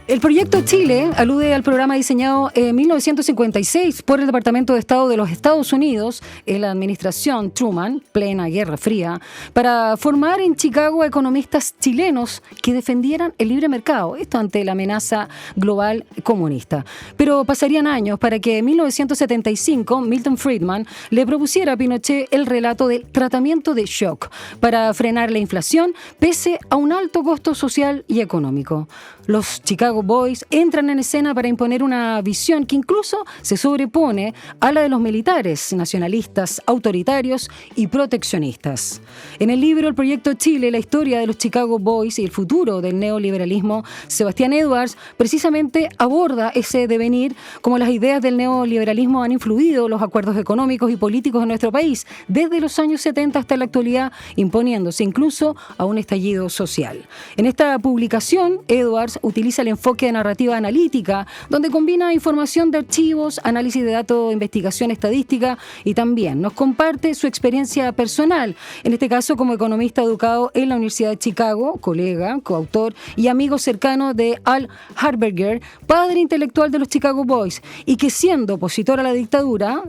El proyecto Chile alude al programa diseñado en 1956 por el Departamento de Estado de los Estados Unidos en la administración Truman, plena Guerra Fría, para formar en Chicago a economistas chilenos que defendieran el libre mercado, esto ante la amenaza global comunista. Pero pasarían años para que en 1975 Milton Friedman le propusiera a Pinochet el relato del tratamiento de shock para frenar la inflación pese a un alto costo social y económico. Los Chicago Boys entran en escena para imponer una visión que incluso se sobrepone a la de los militares, nacionalistas, autoritarios y proteccionistas. En el libro El Proyecto Chile, la historia de los Chicago Boys y el futuro del neoliberalismo, Sebastián Edwards precisamente aborda ese devenir, como las ideas del neoliberalismo han influido los acuerdos económicos y políticos en nuestro país, desde los años 70 hasta la actualidad, imponiéndose incluso a un estallido social. En esta publicación, Edwards utiliza el enfoque de narrativa analítica, donde combina información de archivos, análisis de datos, investigación estadística y también nos comparte su experiencia personal, en este caso como economista educado en la Universidad de Chicago, colega, coautor y amigo cercano de Al Harberger, padre intelectual de los Chicago Boys, y que siendo opositor a la dictadura,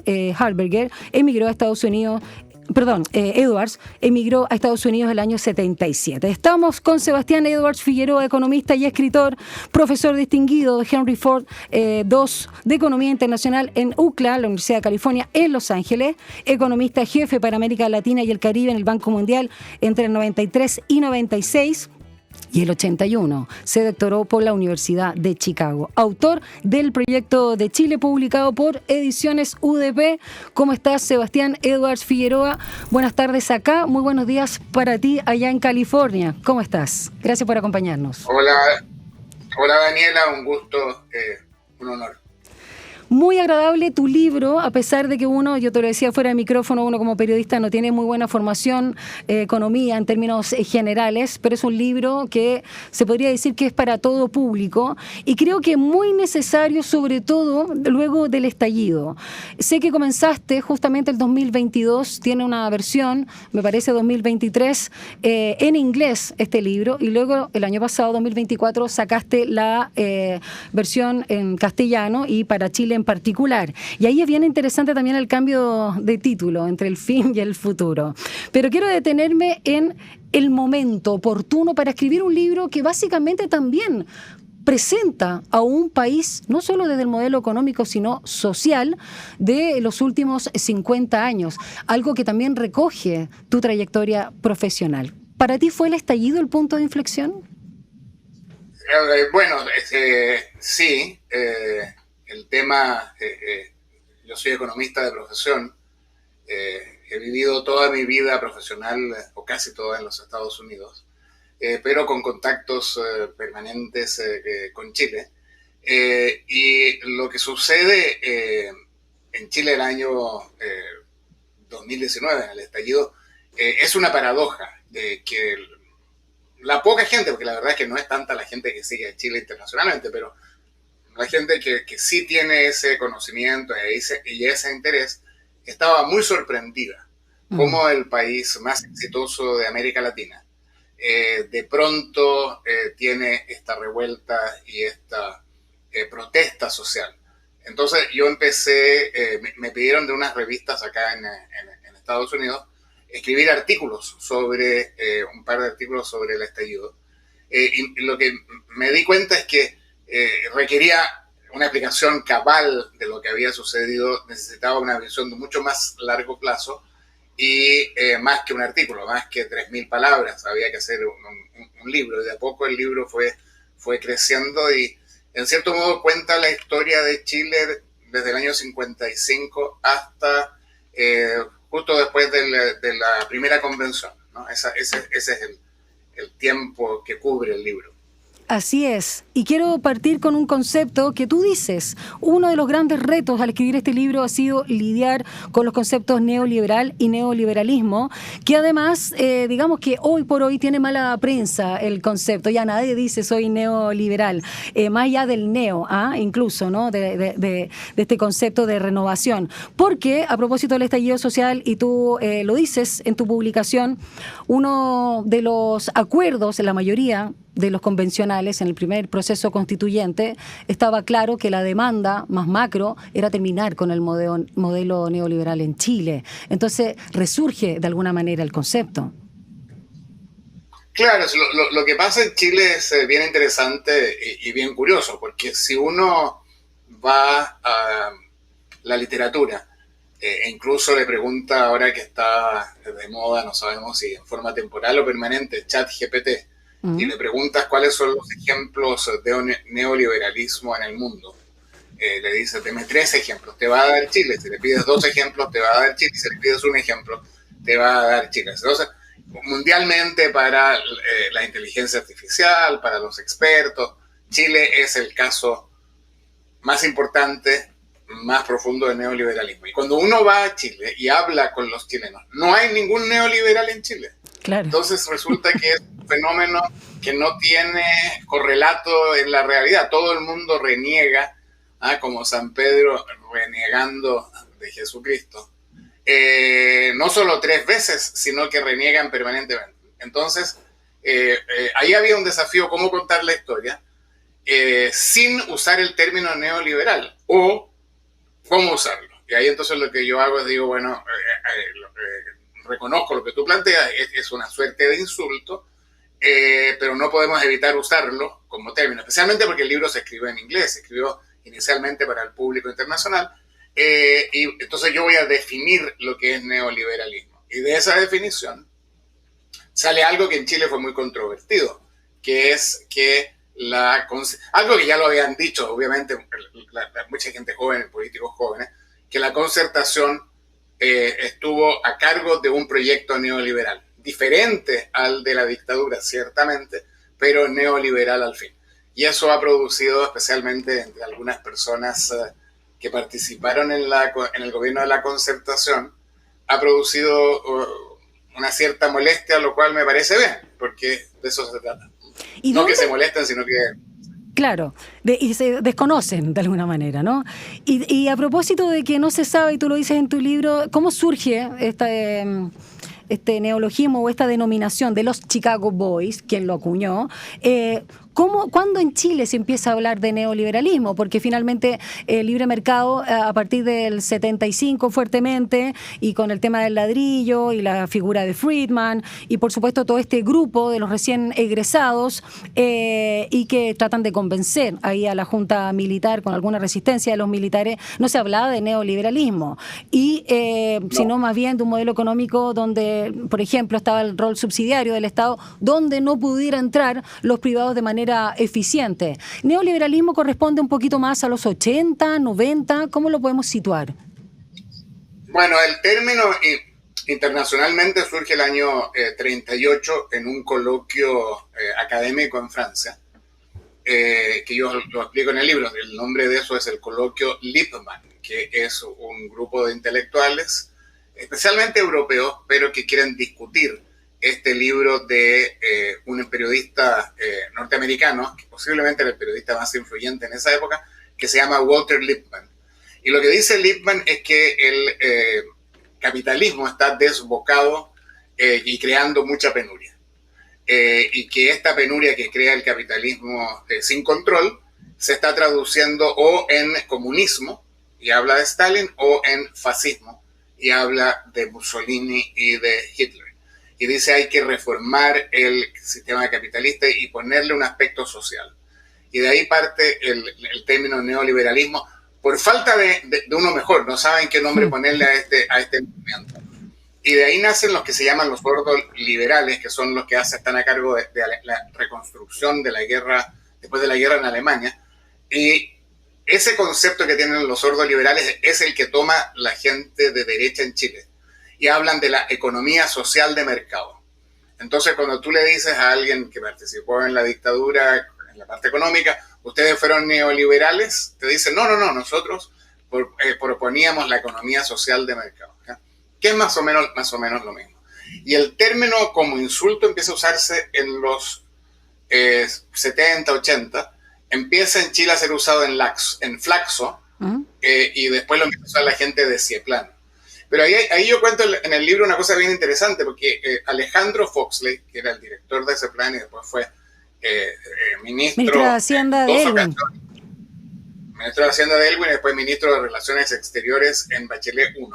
Edwards emigró a Estados Unidos el año 77. Estamos con Sebastián Edwards Figueroa, economista y escritor, profesor distinguido de Henry Ford II de Economía Internacional en UCLA, la Universidad de California, en Los Ángeles, economista jefe para América Latina y el Caribe en el Banco Mundial entre el 93 y 96. Y el 81 se doctoró por la Universidad de Chicago. Autor del Proyecto de Chile, publicado por Ediciones UDP. ¿Cómo estás, Sebastián Edwards Figueroa? Buenas tardes acá. Muy buenos días para ti allá en California. ¿Cómo estás? Gracias por acompañarnos. Hola Daniela, un gusto, un honor. Muy agradable tu libro, a pesar de que uno, yo te lo decía fuera de micrófono, uno como periodista no tiene muy buena formación, economía en términos generales, pero es un libro que se podría decir que es para todo público y creo que muy necesario, sobre todo luego del estallido. Sé que comenzaste justamente el 2022, tiene una versión, me parece 2023, en inglés este libro, y luego el año pasado, 2024, sacaste la versión en castellano y para Chile en particular. Y ahí es bien interesante también el cambio de título entre el fin y el futuro. Pero quiero detenerme en el momento oportuno para escribir un libro que básicamente también presenta a un país, no solo desde el modelo económico, sino social, de los últimos 50 años. Algo que también recoge tu trayectoria profesional. ¿Para ti fue el estallido el punto de inflexión? Bueno, sí. El tema, yo soy economista de profesión, he vivido toda mi vida profesional, o casi toda, en los Estados Unidos, pero con contactos permanentes con Chile. Y lo que sucede en Chile el año 2019, en el estallido, es una paradoja que la poca gente, porque la verdad es que no es tanta la gente que sigue a Chile internacionalmente, pero la gente que sí tiene ese conocimiento y ese interés, estaba muy sorprendida como el país más exitoso de América Latina de pronto tiene esta revuelta y esta protesta social. Entonces yo empecé, me pidieron de unas revistas acá en Estados Unidos escribir artículos sobre, un par de artículos sobre el estallido. Y lo que me di cuenta es que requería una explicación cabal de lo que había sucedido, necesitaba una visión de mucho más largo plazo y más que un artículo, más que 3.000 palabras, había que hacer un libro, y de a poco el libro fue creciendo y en cierto modo cuenta la historia de Chile desde el año 55 hasta justo después de la primera convención, ¿no? Ese es el tiempo que cubre el libro. Así es. Y quiero partir con un concepto que tú dices. Uno de los grandes retos al escribir este libro ha sido lidiar con los conceptos neoliberal y neoliberalismo, que además, digamos que hoy por hoy tiene mala prensa el concepto. Ya nadie dice soy neoliberal, más allá del neo, incluso, ¿no? De este concepto de renovación. Porque, a propósito del estallido social, y tú lo dices en tu publicación, uno de los acuerdos, en la mayoría de los convencionales en el primer proceso constituyente, estaba claro que la demanda más macro era terminar con el modelo neoliberal en Chile. Entonces resurge de alguna manera el concepto. Claro, lo que pasa en Chile es bien interesante y bien curioso, porque si uno va a la literatura e incluso le pregunta, ahora que está de moda, no sabemos si en forma temporal o permanente, ChatGPT, y le preguntas cuáles son los ejemplos de neoliberalismo en el mundo, le dices, deme 3 ejemplos, te va a dar Chile. Si le pides 2 ejemplos, te va a dar Chile. Si le pides 1 ejemplo, te va a dar Chile. Entonces, mundialmente, para la inteligencia artificial, para los expertos, Chile es el caso más importante, más profundo de neoliberalismo. Y cuando uno va a Chile y habla con los chilenos, no hay ningún neoliberal en Chile. Claro. Entonces resulta que es un fenómeno que no tiene correlato en la realidad. Todo el mundo reniega, como San Pedro renegando de Jesucristo. No solo 3 veces, sino que reniegan permanentemente. Entonces, ahí había un desafío, cómo contar la historia sin usar el término neoliberal, o cómo usarlo. Y ahí entonces lo que yo hago es digo, bueno, reconozco lo que tú planteas, es una suerte de insulto, pero no podemos evitar usarlo como término, especialmente porque el libro se escribió en inglés, se escribió inicialmente para el público internacional, y entonces yo voy a definir lo que es neoliberalismo. Y de esa definición sale algo que en Chile fue muy controvertido, que es que algo que ya lo habían dicho, obviamente, mucha gente joven, políticos jóvenes, que la concertación estuvo a cargo de un proyecto neoliberal, diferente al de la dictadura, ciertamente, pero neoliberal al fin. Y eso ha producido, especialmente entre algunas personas que participaron en el gobierno de la concertación, ha producido una cierta molestia, lo cual me parece bien, porque de eso se trata. ¿Y no que se molesten, sino que... Claro, y se desconocen de alguna manera, ¿no? Y a propósito de que no se sabe, y tú lo dices en tu libro, ¿cómo surge este neologismo o esta denominación de los Chicago Boys, quien lo acuñó? ¿Cuándo en Chile se empieza a hablar de neoliberalismo? Porque finalmente el libre mercado a partir del 75 fuertemente, y con el tema del ladrillo y la figura de Friedman y por supuesto todo este grupo de los recién egresados y que tratan de convencer ahí a la junta militar con alguna resistencia de los militares, no se hablaba de neoliberalismo y sino más bien de un modelo económico donde, por ejemplo, estaba el rol subsidiario del Estado, donde no pudiera entrar los privados de manera eficiente. ¿Neoliberalismo corresponde un poquito más a los 80, 90? ¿Cómo lo podemos situar? Bueno, el término internacionalmente surge el año 38 en un coloquio académico en Francia, que yo lo explico en el libro. El nombre de eso es el coloquio Lippmann, que es un grupo de intelectuales, especialmente europeos, pero que quieren discutir este libro de un periodista norteamericano, que posiblemente era el periodista más influyente en esa época, que se llama Walter Lippmann. Y lo que dice Lippmann es que el capitalismo está desbocado y creando mucha penuria. Y que esta penuria que crea el capitalismo sin control se está traduciendo o en comunismo, y habla de Stalin, o en fascismo, y habla de Mussolini y de Hitler. Y dice hay que reformar el sistema capitalista y ponerle un aspecto social. Y de ahí parte el término neoliberalismo, por falta de uno mejor, no saben qué nombre ponerle a este movimiento. Y de ahí nacen los que se llaman los ordoliberales, que son los que están a cargo de la reconstrucción de la guerra, después de la guerra en Alemania. Y ese concepto que tienen los ordoliberales es el que toma la gente de derecha en Chile. Y hablan de la economía social de mercado. Entonces, cuando tú le dices a alguien que participó en la dictadura, en la parte económica, ustedes fueron neoliberales, te dicen, no, nosotros proponíamos la economía social de mercado, ¿ya? Que es más o menos lo mismo. Y el término como insulto empieza a usarse en los 70, 80, empieza en Chile a ser usado en flaxo, y después lo empieza a usar la gente de Cieplano. Pero ahí yo cuento en el libro una cosa bien interesante, porque Alejandro Foxley, que era el director de ese plan y después fue ministro de Hacienda de Elwin. Ministro de Hacienda de Elwin y después ministro de Relaciones Exteriores en Bachelet I.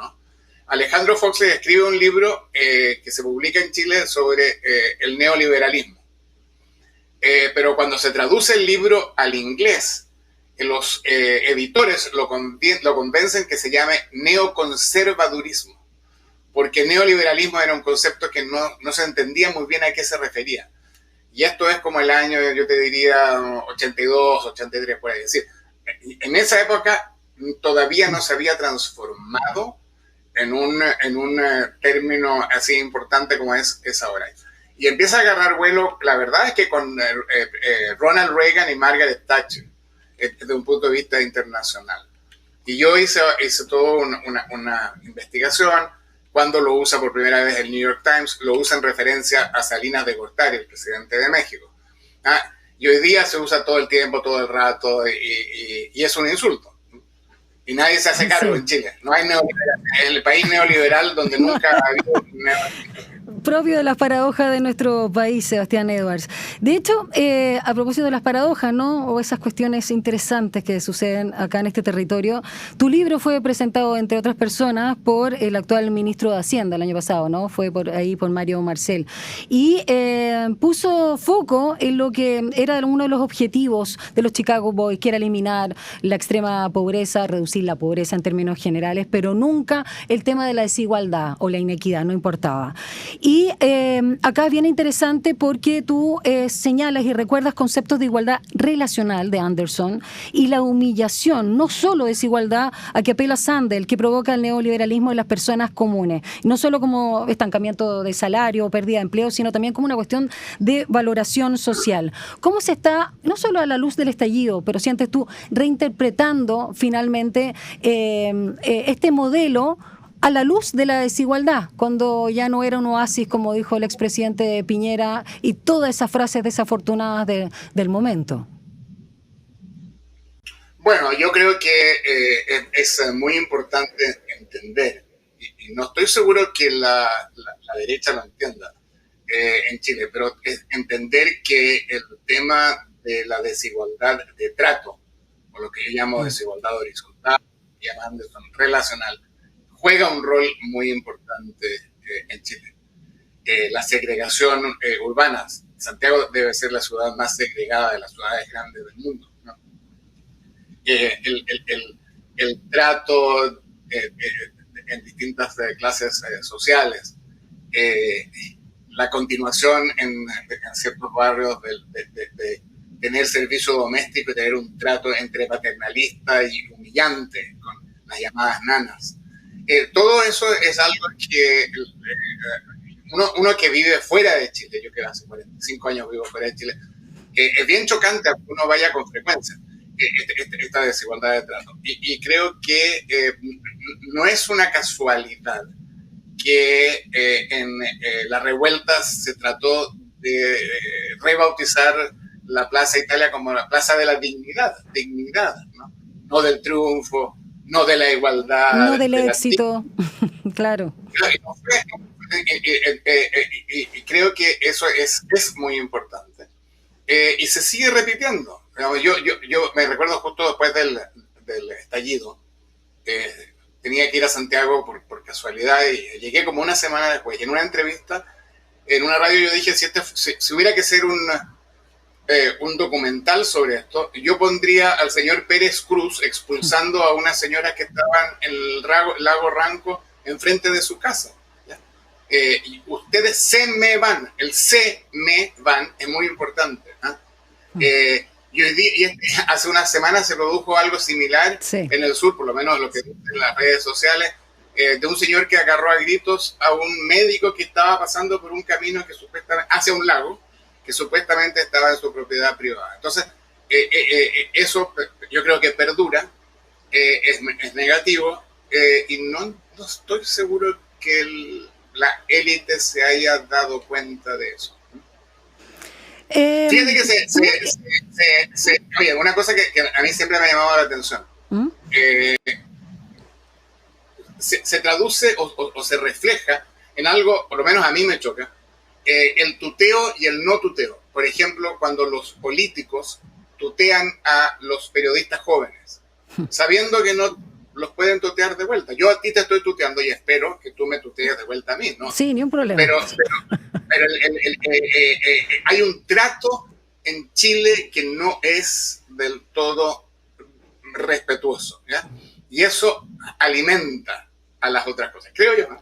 Alejandro Foxley escribe un libro que se publica en Chile sobre el neoliberalismo. Pero cuando se traduce el libro al inglés, los editores lo convencen que se llame neoconservadurismo, porque neoliberalismo era un concepto que no se entendía muy bien a qué se refería. Y esto es como el año, yo te diría, 82, 83, por ahí. Es decir, en esa época todavía no se había transformado en un término así importante como es ahora. Y empieza a agarrar vuelo, la verdad es que con Ronald Reagan y Margaret Thatcher, desde un punto de vista internacional. Y yo hice toda una investigación. Cuando lo usa por primera vez el New York Times, lo usa en referencia a Salinas de Gortari, el presidente de México. Y hoy día se usa todo el tiempo, todo el rato, y es un insulto. Y nadie se hace cargo en Chile. No hay neoliberal. Es el país neoliberal donde nunca ha habido neoliberal. Propio de las paradojas de nuestro país, Sebastián Edwards. De hecho, a propósito de las paradojas, ¿no? O esas cuestiones interesantes que suceden acá en este territorio, tu libro fue presentado, entre otras personas, por el actual ministro de Hacienda el año pasado, ¿no? Fue por Mario Marcel. Y puso foco en lo que era uno de los objetivos de los Chicago Boys, que era eliminar la extrema pobreza, reducir la pobreza en términos generales, pero nunca el tema de la desigualdad o la inequidad, no importaba. Y acá es bien interesante porque tú señalas y recuerdas conceptos de igualdad relacional de Anderson y la humillación, no solo desigualdad, a que apela Sandel, que provoca el neoliberalismo en las personas comunes. No solo como estancamiento de salario o pérdida de empleo, sino también como una cuestión de valoración social. ¿Cómo se está, no solo a la luz del estallido, pero sientes tú, reinterpretando finalmente este modelo a la luz de la desigualdad, cuando ya no era un oasis, como dijo el expresidente Piñera, y todas esas frases desafortunadas del momento? Bueno, yo creo que es muy importante entender, y no estoy seguro que la derecha lo entienda en Chile, pero es entender que el tema de la desigualdad de trato, o lo que yo llamo desigualdad horizontal, llamando relacional, juega un rol muy importante en Chile. La segregación urbana. Santiago debe ser la ciudad más segregada de las ciudades grandes del mundo, ¿no? El trato en distintas clases sociales, la continuación en ciertos barrios de tener servicio doméstico y tener un trato entre paternalista y humillante con las llamadas nanas. Todo eso es algo que uno que vive fuera de Chile, yo que hace 45 años vivo fuera de Chile, es bien chocante que uno vaya con frecuencia esta desigualdad de trato. Y creo que no es una casualidad que en las revueltas se trató de rebautizar la Plaza Italia como la Plaza de la Dignidad, ¿no? No del triunfo, no de la igualdad. No del éxito, claro. Y creo que eso es muy importante. Y se sigue repitiendo. Yo me recuerdo justo después del estallido, tenía que ir a Santiago por casualidad y llegué como una semana después. Y en una entrevista, en una radio, yo dije, si hubiera que hacer un documental sobre esto, yo pondría al señor Pérez Cruz expulsando a unas señoras que estaban en el lago Ranco enfrente de su casa. Y ustedes se me van, el se me van es muy importante, ¿eh? Y hace unas semanas se produjo algo similar en el sur, por lo menos lo que dicen en las redes sociales, de un señor que agarró a gritos a un médico que estaba pasando por un camino que supuestamente hacia un lago, que supuestamente estaba en su propiedad privada. Entonces, eso yo creo que perdura, es negativo, y no estoy seguro que la élite se haya dado cuenta de eso. Fíjate que oye, una cosa que a mí siempre me ha llamado la atención. Se traduce o se refleja en algo, por lo menos a mí me choca, el tuteo y el no tuteo. Por ejemplo, cuando los políticos tutean a los periodistas jóvenes, sabiendo que no los pueden tutear de vuelta. Yo a ti te estoy tuteando y espero que tú me tutees de vuelta a mí, ¿no? Sí, ni un problema. Pero hay un trato en Chile que no es del todo respetuoso, ¿ya? Y eso alimenta a las otras cosas, creo yo, ¿no?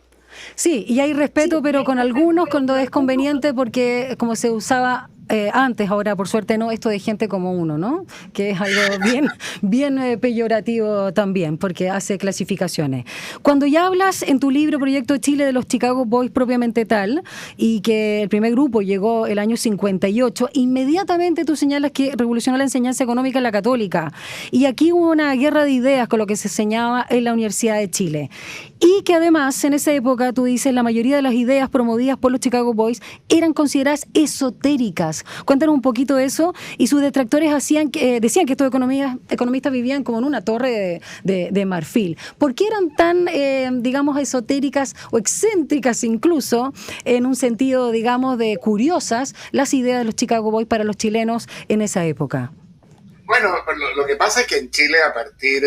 Sí, y hay respeto, pero con algunos cuando es conveniente, porque como se usaba antes, ahora por suerte no, esto de gente como uno, ¿no? Que es algo bien peyorativo también, porque hace clasificaciones. Cuando ya hablas en tu libro Proyecto Chile de los Chicago Boys propiamente tal, y que el primer grupo llegó el año 58, inmediatamente tú señalas que revolucionó la enseñanza económica en la católica. Y aquí hubo una guerra de ideas con lo que se enseñaba en la Universidad de Chile. Y que además, en esa época, tú dices, la mayoría de las ideas promovidas por los Chicago Boys eran consideradas esotéricas. Cuéntanos un poquito de eso. Y sus detractores decían que estos economistas vivían como en una torre de marfil. ¿Por qué eran tan, digamos, esotéricas o excéntricas incluso, en un sentido, digamos, de curiosas, las ideas de los Chicago Boys para los chilenos en esa época? Bueno, lo que pasa es que en Chile, a partir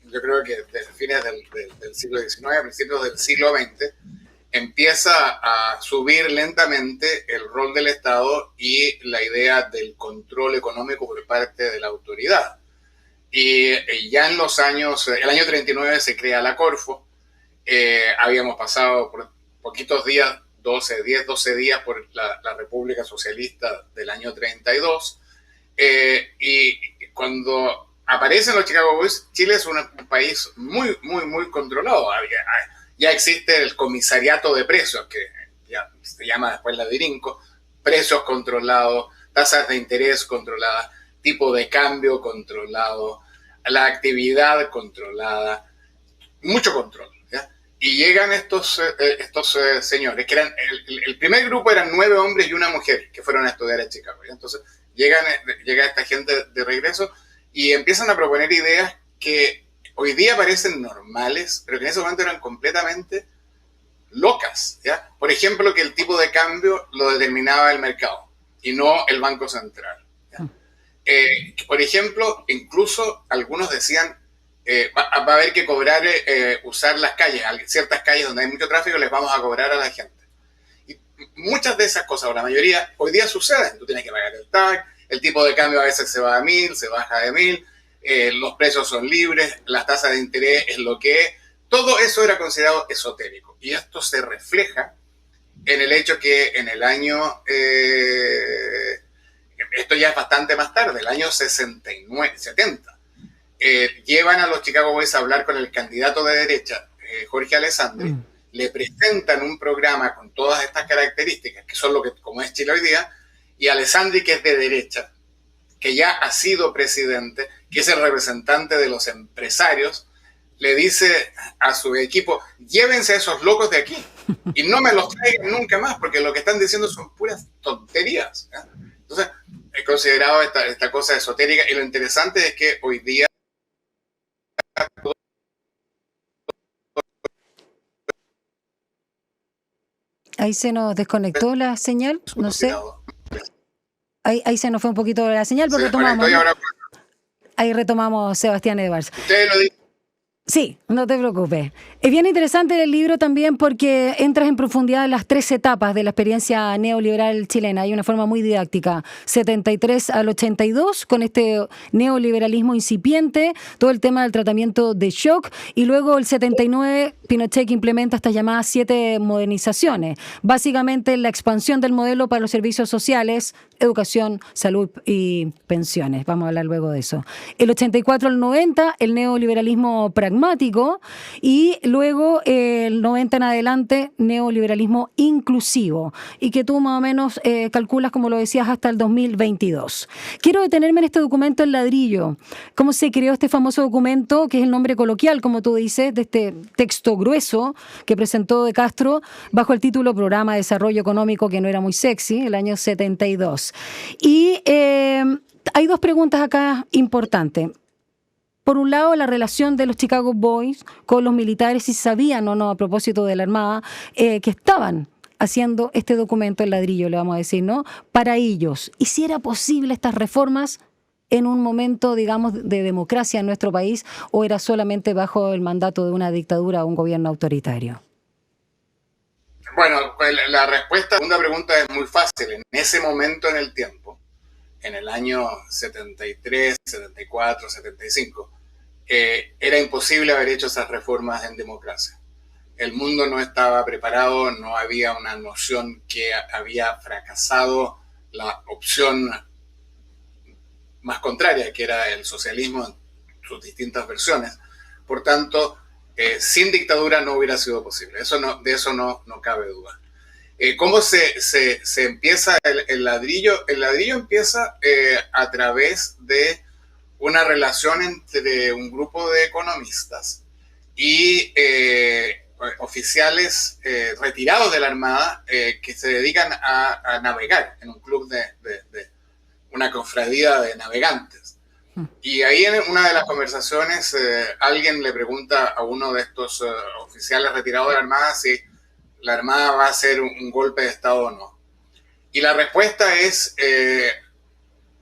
yo creo que desde fines del siglo XIX, a principios del siglo XX, empieza a subir lentamente el rol del Estado y la idea del control económico por parte de la autoridad. Y ya en los años, el año 39 se crea la Corfo, habíamos pasado por poquitos días, 12 días por la República Socialista del año 32, y cuando aparecen los Chicago Boys, Chile es un país muy controlado. Ya existe el comisariato de precios, que ya se llama después la DIRINCO, precios controlados, tasas de interés controladas, tipo de cambio controlado, la actividad controlada, mucho control, ¿ya? Y llegan estos señores, que eran, el primer grupo eran 9 hombres y una mujer, que fueron a estudiar a Chicago, ¿ya? Entonces llega esta gente de regreso y empiezan a proponer ideas que hoy día parecen normales, pero que en ese momento eran completamente locas, ¿ya? Por ejemplo, que el tipo de cambio lo determinaba el mercado y no el Banco Central, ¿ya? Por ejemplo, incluso algunos decían, va a haber que cobrar, usar las calles, ciertas calles donde hay mucho tráfico, les vamos a cobrar a la gente. Y muchas de esas cosas, o la mayoría, hoy día suceden. Tú tienes que pagar el TAC, el tipo de cambio a veces se va a 1000, se baja de 1000, los precios son libres, la tasa de interés es lo que es. Todo eso era considerado esotérico. Y esto se refleja en el hecho que en el año, esto ya es bastante más tarde, el año 70, llevan a los Chicago Boys a hablar con el candidato de derecha, Jorge Alessandri, le presentan un programa con todas estas características, que son lo que, como es Chile hoy día, y Alessandri, que es de derecha, que ya ha sido presidente, que es el representante de los empresarios, le dice a su equipo, llévense a esos locos de aquí y no me los traigan nunca más, porque lo que están diciendo son puras tonterías, ¿eh? Entonces, he considerado esta cosa esotérica, y lo interesante es que hoy día Ahí se nos desconectó la señal, no sé. Ahí se nos fue un poquito la señal, pero retomamos. Ahí retomamos, Sebastián Edwards. Ustedes lo dicen. Sí, no te preocupes. Es bien interesante el libro también porque entras en profundidad en las 3 etapas de la experiencia neoliberal chilena. Hay una forma muy didáctica. 73 al 82, con este neoliberalismo incipiente, todo el tema del tratamiento de shock, y luego el 79, Pinochet, que implementa estas llamadas 7 modernizaciones. Básicamente la expansión del modelo para los servicios sociales, educación, salud y pensiones. Vamos a hablar luego de eso. El 84 al 90, el neoliberalismo pragmático, pragmático, y luego el 90 en adelante neoliberalismo inclusivo, y que tú más o menos calculas, como lo decías, hasta el 2022. Quiero detenerme en este documento El Ladrillo. ¿Cómo se creó este famoso documento, que es el nombre coloquial, como tú dices, de este texto grueso que presentó De Castro bajo el título Programa de Desarrollo Económico, que no era muy sexy, el año 72? Y hay dos preguntas acá importantes. Por un lado, la relación de los Chicago Boys con los militares, si sabían o no, a propósito de la Armada, que estaban haciendo este documento El Ladrillo, le vamos a decir, ¿no?, para ellos. Y si era posible estas reformas en un momento, digamos, de democracia en nuestro país, o era solamente bajo el mandato de una dictadura o un gobierno autoritario. Bueno, la respuesta a la segunda pregunta es muy fácil. En ese momento en el tiempo, en el año 73, 74, 75, era imposible haber hecho esas reformas en democracia. El mundo no estaba preparado, no había una noción que había fracasado la opción más contraria, que era el socialismo en sus distintas versiones. Por tanto, sin dictadura no hubiera sido posible. De eso no cabe duda. ¿Cómo se empieza el ladrillo? El ladrillo empieza a través de una relación entre un grupo de economistas y oficiales retirados de la Armada que se dedican a navegar en un club de una cofradía de navegantes. Y ahí en una de las conversaciones alguien le pregunta a uno de estos oficiales retirados de la Armada si la Armada va a hacer un golpe de Estado o no. Y la respuesta es,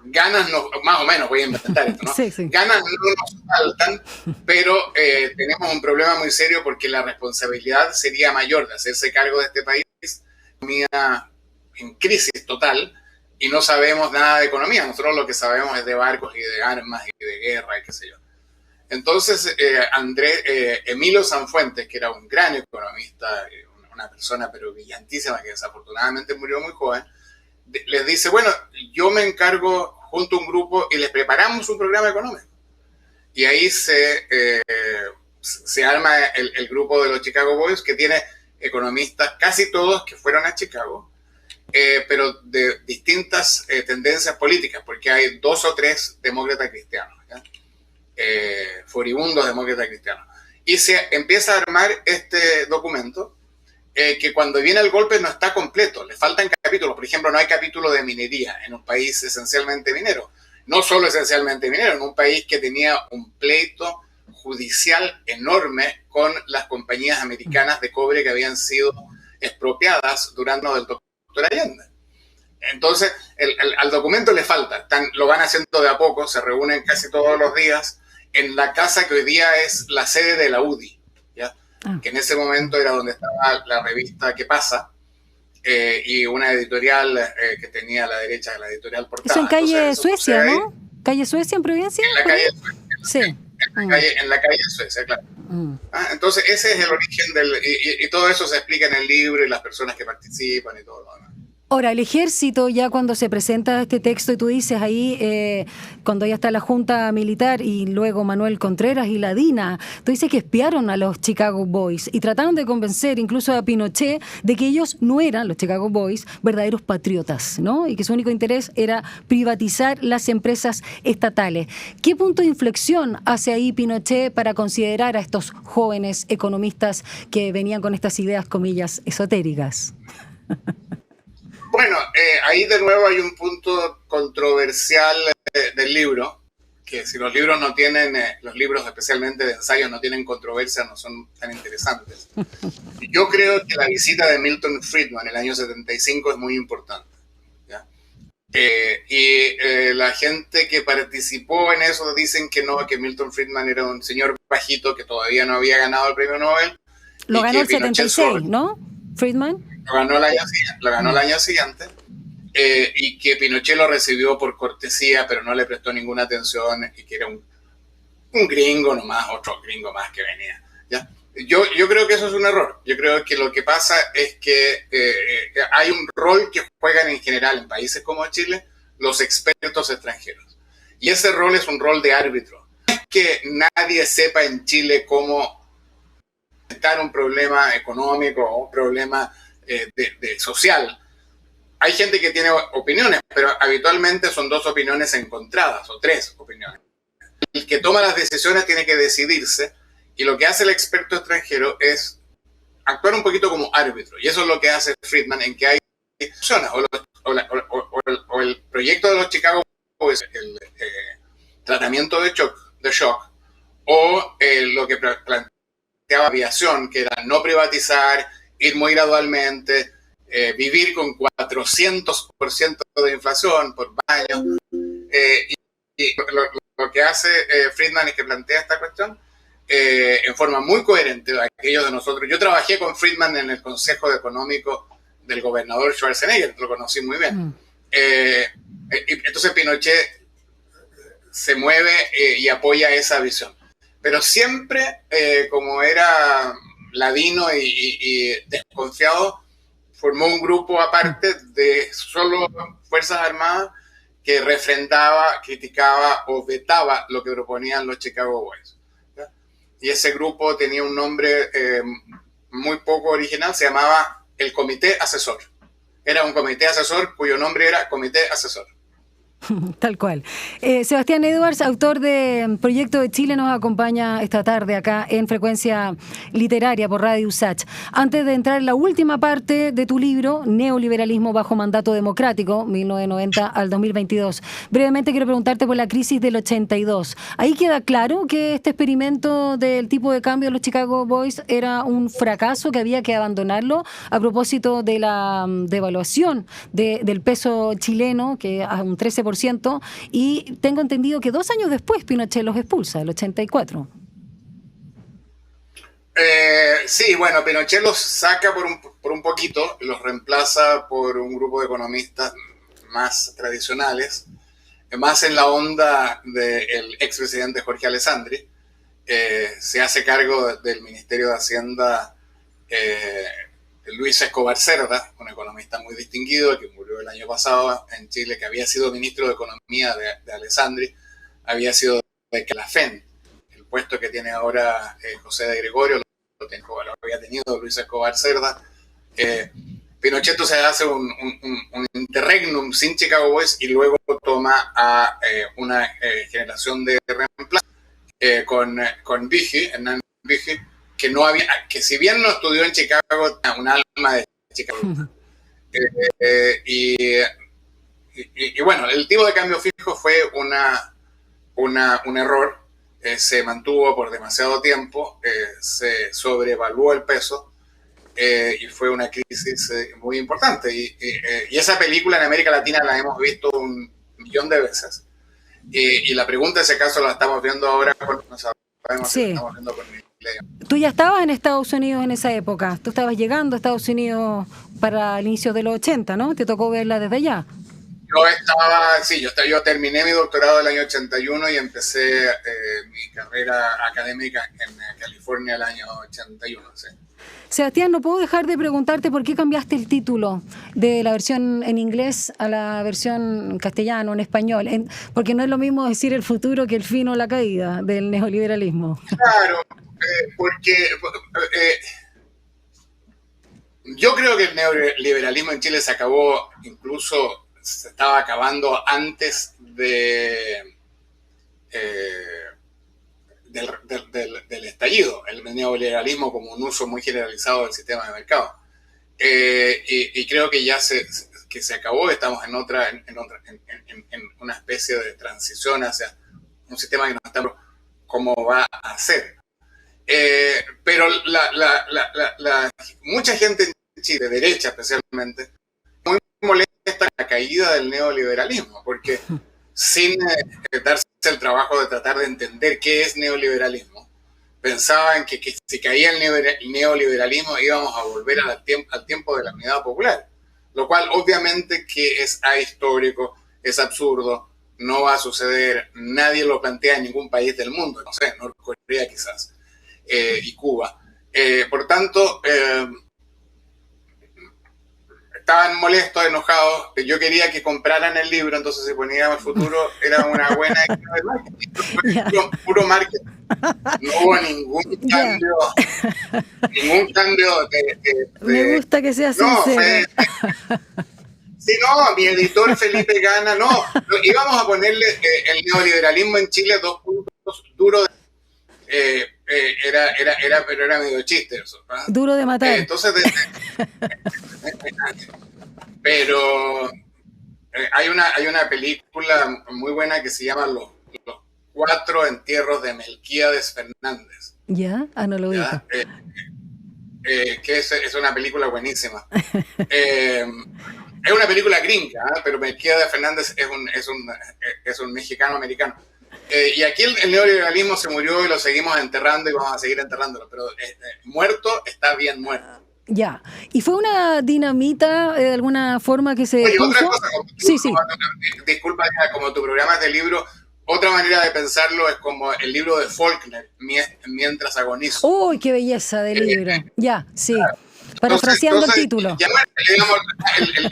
ganas no, más o menos, voy a inventar esto, ¿no? Sí. Ganas no nos faltan, pero tenemos un problema muy serio porque la responsabilidad sería mayor de hacerse cargo de este país, economía en crisis total, y no sabemos nada de economía. Nosotros lo que sabemos es de barcos y de armas y de guerra y qué sé yo. Entonces, Emilio Sanfuentes, que era un gran economista, una persona pero brillantísima, que desafortunadamente murió muy joven, les dice, bueno, yo me encargo junto a un grupo y les preparamos un programa económico. Y ahí se arma el grupo de los Chicago Boys, que tiene economistas, casi todos que fueron a Chicago, pero de distintas tendencias políticas, porque hay 2 o 3 demócratas cristianos, furibundos demócratas cristianos. Y se empieza a armar este documento, que cuando viene el golpe no está completo, le faltan capítulos. Por ejemplo, no hay capítulo de minería en un país esencialmente minero. No solo esencialmente minero, en un país que tenía un pleito judicial enorme con las compañías americanas de cobre que habían sido expropiadas durante el doctor Allende. Entonces, al documento le falta. Lo van haciendo de a poco, se reúnen casi todos los días en la casa que hoy día es la sede de la UDI, ¿ya? Que en ese momento era donde estaba la revista ¿Qué pasa? Y una editorial que tenía a la derecha, la editorial Portada. Eso en calle Suecia, ¿no? ¿Calle Suecia en Providencia? En la calle Suecia. Sí. En la calle Suecia, claro. Entonces ese es el origen y todo eso se explica en el libro y las personas que participan y todo lo demás. Ahora, el ejército, ya cuando se presenta este texto y tú dices ahí, cuando ya está la Junta Militar y luego Manuel Contreras y la DINA, tú dices que espiaron a los Chicago Boys y trataron de convencer incluso a Pinochet de que ellos no eran, los Chicago Boys, verdaderos patriotas, ¿no? Y que su único interés era privatizar las empresas estatales. ¿Qué punto de inflexión hace ahí Pinochet para considerar a estos jóvenes economistas que venían con estas ideas, comillas, esotéricas? Bueno, ahí de nuevo hay un punto controversial del libro, que si los libros no tienen, los libros especialmente de ensayos no tienen controversia, no son tan interesantes. Yo creo que la visita de Milton Friedman en el año 75 es muy importante, ¿ya? La gente que participó en eso dicen que no, que Milton Friedman era un señor bajito que todavía no había ganado el premio Nobel. Lo ganó el 76, ¿no? Friedman. Lo ganó el año siguiente, y que Pinochet lo recibió por cortesía, pero no le prestó ninguna atención, y que era un gringo nomás, otro gringo más que venía, ¿ya? Yo creo que eso es un error. Yo creo que lo que pasa es que hay un rol que juegan en general en países como Chile los expertos extranjeros. Y ese rol es un rol de árbitro. que nadie sepa en Chile cómo enfrentar un problema económico o un problema social. Hay gente que tiene opiniones, pero habitualmente son dos opiniones encontradas o tres opiniones. El que toma las decisiones tiene que decidirse, y lo que hace el experto extranjero es actuar un poquito como árbitro, y eso es lo que hace Friedman, en que hay personas, o el proyecto de los Chicago Boys, el tratamiento de shock, o lo que planteaba aviación, que era no privatizar, ir muy gradualmente, vivir con 400% de inflación por año. Y lo que hace Friedman es que plantea esta cuestión en forma muy coherente a aquellos de nosotros. Yo trabajé con Friedman en el Consejo Económico del gobernador Schwarzenegger, lo conocí muy bien. Entonces Pinochet se mueve y apoya esa visión. Pero siempre, como era ladino y desconfiado, formó un grupo aparte de solo Fuerzas Armadas que refrendaba, criticaba o vetaba lo que proponían los Chicago Boys. ¿Ya? Y ese grupo tenía un nombre muy poco original, se llamaba el Comité Asesor. Era un comité asesor cuyo nombre era Comité Asesor. Tal cual. Sebastián Edwards, autor de Proyecto de Chile, nos acompaña esta tarde acá en Frecuencia Literaria por Radio USACH. Antes de entrar en la última parte de tu libro, Neoliberalismo bajo mandato democrático, 1990 al 2022, brevemente quiero preguntarte por la crisis del 82. Ahí queda claro que este experimento del tipo de cambio de los Chicago Boys era un fracaso, que había que abandonarlo a propósito de la devaluación del peso chileno, que a un 13%, y tengo entendido que 2 años después Pinochet los expulsa, el 84. Sí, bueno, Pinochet los saca por un poquito, los reemplaza por un grupo de economistas más tradicionales, más en la onda del expresidente Jorge Alessandri. Se hace cargo del Ministerio de Hacienda Luis Escobar Cerda, un economista muy distinguido que murió el año pasado en Chile, que había sido ministro de Economía de Alessandri, había sido de Calafén, el puesto que tiene ahora José de Gregorio, lo había tenido Luis Escobar Cerda. Pinochet se hace un interregnum sin Chicago Boys y luego toma a una generación de reemplazo con Vigil, Hernán Vigil, que si bien no estudió en Chicago, tenía un alma de Chicago. Y bueno, el tipo de cambio fijo fue un error. Se mantuvo por demasiado tiempo, se sobrevaluó el peso y fue una crisis muy importante. Y esa película en América Latina la hemos visto 1.000.000 de veces. Y la pregunta, en ese caso, la estamos viendo ahora no sabemos si la estamos viendo con Tú ya estabas en Estados Unidos en esa época. Tú estabas llegando a Estados Unidos para el inicio de los 80, ¿no? Te tocó verla desde allá. Yo terminé mi doctorado el año 81 y empecé mi carrera académica en California el año 81. Sí. Sebastián, no puedo dejar de preguntarte por qué cambiaste el título de la versión en inglés a la versión en castellano, en español, porque no es lo mismo decir el futuro que el fin o la caída del neoliberalismo. Claro, porque yo creo que el neoliberalismo en Chile se acabó, incluso se estaba acabando antes del estallido, el neoliberalismo como un uso muy generalizado del sistema de mercado. Y creo que ya se acabó, estamos en una especie de transición hacia un sistema que no está cómo va a ser. Pero mucha gente en Chile, de derecha especialmente, muy molesta la caída del neoliberalismo, porque sin darse el trabajo de tratar de entender qué es neoliberalismo, pensaban que si caía el neoliberalismo íbamos a volver al tiempo de la unidad popular, lo cual obviamente que es ahistórico, es absurdo, no va a suceder, nadie lo plantea en ningún país del mundo, no sé, Norcorea quizás. Y Cuba. Por tanto, estaba estaban molestos, enojados. Yo quería que compraran el libro, entonces si poníamos el futuro era una buena idea de marketing. Fue puro marketing. No hubo ningún cambio Me gusta que sea sincero. Sí, no, mi editor Felipe Gana, íbamos a ponerle el neoliberalismo en Chile 2 puntos duro. Pero era medio chiste eso, ¿no? Duro de matar. Entonces, pero hay una película muy buena que se llama Los 4 entierros de Melquíades Fernández. ¿Ya? No lo ubico. Que es una película buenísima. Es una película gringa, pero Melquíades Fernández es un mexicano-americano. Y aquí el neoliberalismo se murió y lo seguimos enterrando y vamos a seguir enterrándolo, pero muerto está bien muerto. Ya. ¿Y fue una dinamita de alguna forma que se puso? Otra cosa, Sí. Disculpa, como tu programa es de libro, otra manera de pensarlo es como el libro de Faulkner, Mientras agonizo. ¡Uy, qué belleza de libro! Ya, sí. Parafraseando el título. Digamos, el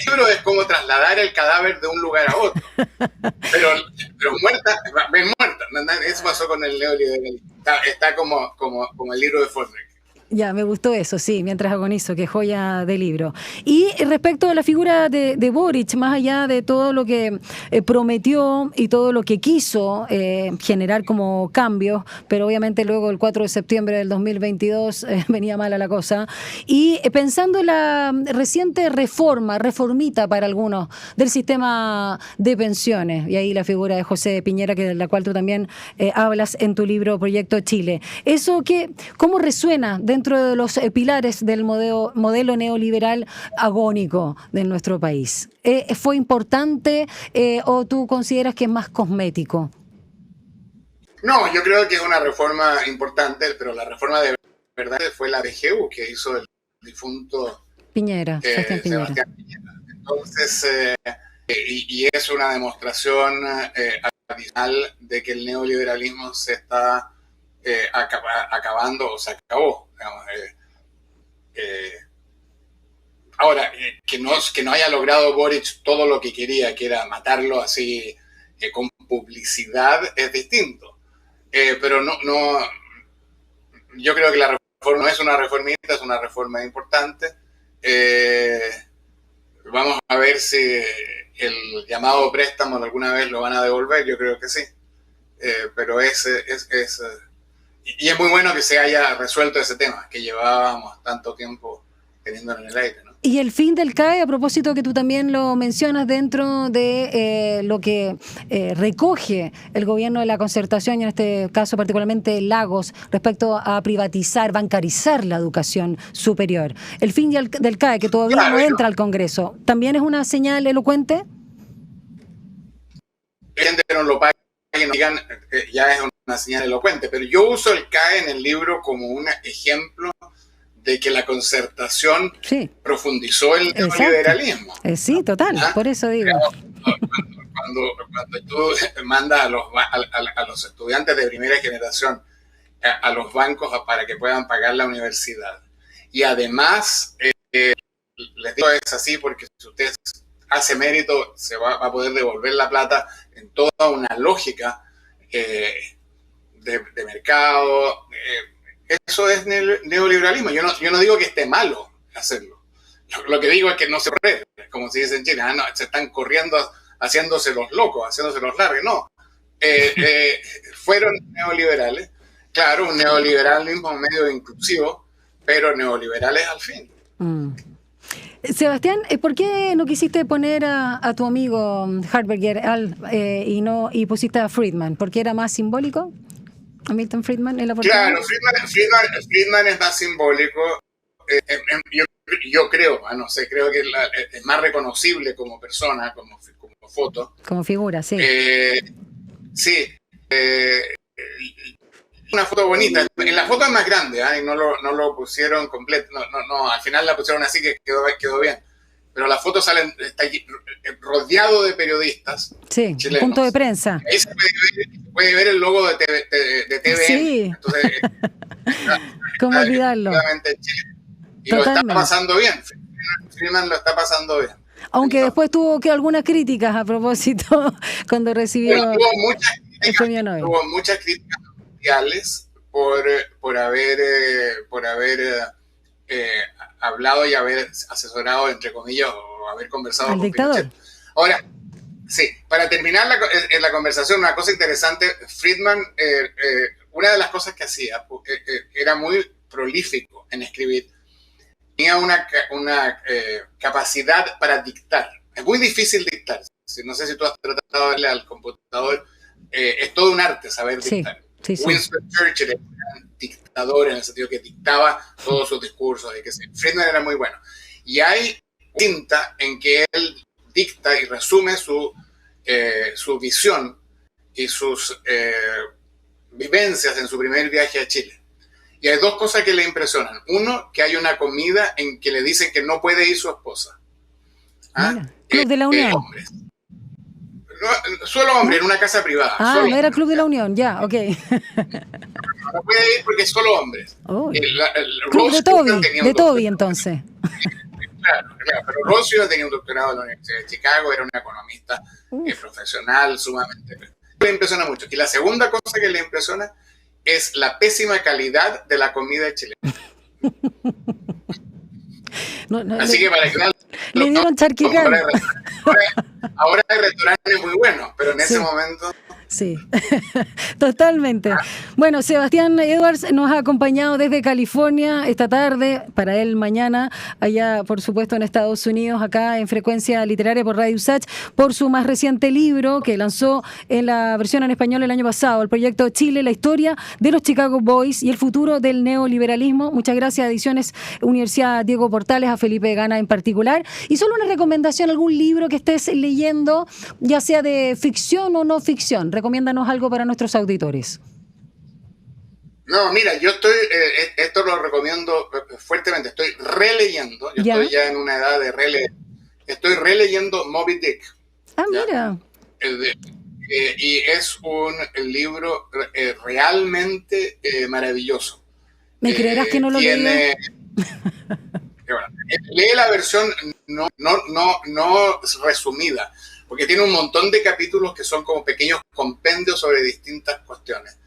libro es como trasladar el cadáver de un lugar a otro. Pero ven muerta. Eso pasó con el neoliberalismo. Está como el libro de Faulkner. Ya, me gustó eso, sí, Mientras agonizo, qué joya de libro. Y respecto a la figura de Boric, más allá de todo lo que prometió y todo lo que quiso generar como cambios, pero obviamente luego el 4 de septiembre del 2022 venía mala la cosa, y pensando en la reciente reformita para algunos, del sistema de pensiones, y ahí la figura de José Piñera, de la cual tú también hablas en tu libro Proyecto Chile. ¿Eso cómo resuena dentro de los pilares del modelo neoliberal agónico de nuestro país? ¿Fue importante o tú consideras que es más cosmético? No, yo creo que es una reforma importante, pero la reforma de verdad fue la BGU que hizo el difunto Piñera, Sebastián Piñera. Entonces, y es una demostración adicional de que el neoliberalismo se está acabando o se acabó. Digamos, ahora, que no haya logrado Boric todo lo que quería, que era matarlo así con publicidad, es distinto. Pero no, yo creo que la reforma no es una reformista, es una reforma importante. Vamos a ver si el llamado préstamo alguna vez lo van a devolver, yo creo que sí. Pero y es muy bueno que se haya resuelto ese tema, que llevábamos tanto tiempo teniéndolo en el aire, ¿no? Y el fin del CAE, a propósito que tú también lo mencionas dentro de lo que recoge el gobierno de la Concertación, y en este caso particularmente Lagos, respecto a privatizar, bancarizar la educación superior. El fin del CAE, que todavía no entra al Congreso, ¿también es una señal elocuente? Que no lo paguen, digan, ya es una señal elocuente, pero yo uso el CAE en el libro como un ejemplo de que la Concertación profundizó el neoliberalismo. Sí, total, por eso digo. Cuando tú mandas a los estudiantes de primera generación a los bancos para que puedan pagar la universidad, y además les digo es así porque si usted hace mérito se va a poder devolver la plata en toda una lógica de mercado. Eso es neoliberalismo. Yo no digo que esté malo hacerlo. Lo que digo es que no se corre, como se dice en Chile. No, se están corriendo, haciéndose los locos, haciéndose los largos. No. Fueron neoliberales. Claro, un neoliberalismo medio inclusivo, pero neoliberales al fin. Sebastián, ¿por qué no quisiste poner a tu amigo Harberger y pusiste a Friedman? ¿Porque era más simbólico? ¿A Milton Friedman en la portada? Claro, Friedman es más simbólico. Yo creo, no sé, creo que es más reconocible como persona, como foto. Como figura, sí. Sí. Una foto bonita. En la foto es más grande, y no lo pusieron completo. No, al final la pusieron así que quedó bien. Pero la foto está rodeado de periodistas. Sí, chilenos. Punto de prensa. Ahí se puede ver el logo de TVN. Sí. Entonces, ¿cómo olvidarlo? Y lo está pasando bien. Friedman lo está pasando bien. Aunque después tuvo que algunas críticas a propósito cuando recibió el premio Nobel. Tuvo muchas críticas mundiales por haber hablado y haber asesorado, entre comillas, o haber conversado al con dictador. Pinochet. Ahora, sí, para terminar la conversación, una cosa interesante, Friedman, una de las cosas que hacía, era muy prolífico en escribir. Tenía una capacidad para dictar. Es muy difícil dictar. No sé si tú has tratado de darle al computador. Es todo un arte saber dictar. Sí. Winston Churchill era un dictador en el sentido que dictaba todos sus discursos. Friedman era muy bueno. Y hay cinta en que él dicta y resume su visión y sus vivencias en su primer viaje a Chile. Y hay dos cosas que le impresionan. Uno, que hay una comida en que le dicen que no puede ir su esposa. Club de la Unión. Hombres. No, solo hombre, en una casa privada. No era Club de la Unión, ya, ok. No puede ir porque es solo hombres. Club de Toby, entonces. Claro, pero Roosevelt tenía un doctorado en la Universidad de Chicago, era un economista profesional, sumamente. Le impresiona mucho. Y la segunda cosa que le impresiona es la pésima calidad de la comida chilena. Así que para que le dieron charquicán. Ahora hay restaurantes muy buenos, pero en ese momento... Sí, totalmente. Bueno, Sebastián Edwards nos ha acompañado desde California esta tarde, para él mañana, allá por supuesto en Estados Unidos, acá en Frecuencia Literaria por Radio USACH, por su más reciente libro que lanzó en la versión en español el año pasado, el proyecto Chile, la historia de los Chicago Boys y el futuro del neoliberalismo. Muchas gracias a Ediciones Universidad Diego Portales, a Felipe Gana en particular. Y solo una recomendación, algún libro que estés leyendo, ya sea de ficción o no ficción. Recomiéndanos algo para nuestros auditores. No, mira, yo estoy, esto lo recomiendo fuertemente, estoy releyendo, estoy ya en una edad de releer, estoy releyendo Moby Dick. Mira. Y es un libro realmente maravilloso. ¿Me creerás que no lo leí? Lee la versión no resumida, porque tiene un montón de capítulos que son como pequeños compendios sobre distintas cuestiones.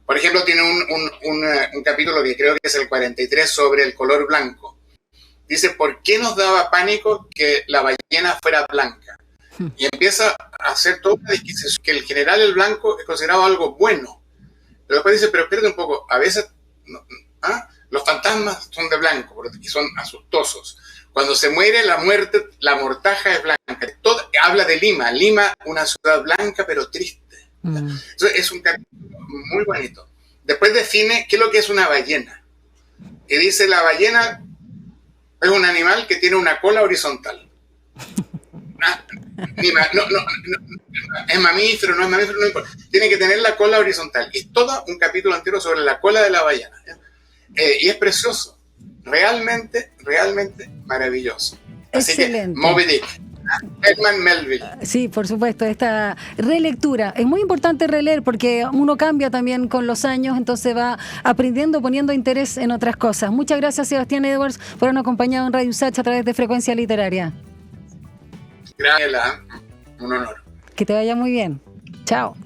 Por ejemplo, tiene un capítulo que creo que es el 43 sobre el color blanco. Dice, ¿por qué nos daba pánico que la ballena fuera blanca? Y empieza a hacer toda una disquisición que el general el blanco es considerado algo bueno. Pero después dice, pero espérate un poco, a veces los fantasmas son de blanco y son asustosos. Cuando se muere, la mortaja es blanca. Habla de Lima, una ciudad blanca pero triste. Entonces, es un capítulo muy bonito. Después define qué es lo que es una ballena. Y dice, la ballena es un animal que tiene una cola horizontal. Es mamífero, no es mamífero, no importa. Tiene que tener la cola horizontal. Y todo un capítulo entero sobre la cola de la ballena. Y es precioso. Realmente maravilloso. Excelente. Así que, Moby Dick. Herman Melville. Sí, por supuesto, esta relectura. Es muy importante releer porque uno cambia también con los años, entonces va aprendiendo, poniendo interés en otras cosas. Muchas gracias, Sebastián Edwards, por habernos acompañado en Radio USACH a través de Frecuencia Literaria. Gracias, un honor. Que te vaya muy bien. Chao.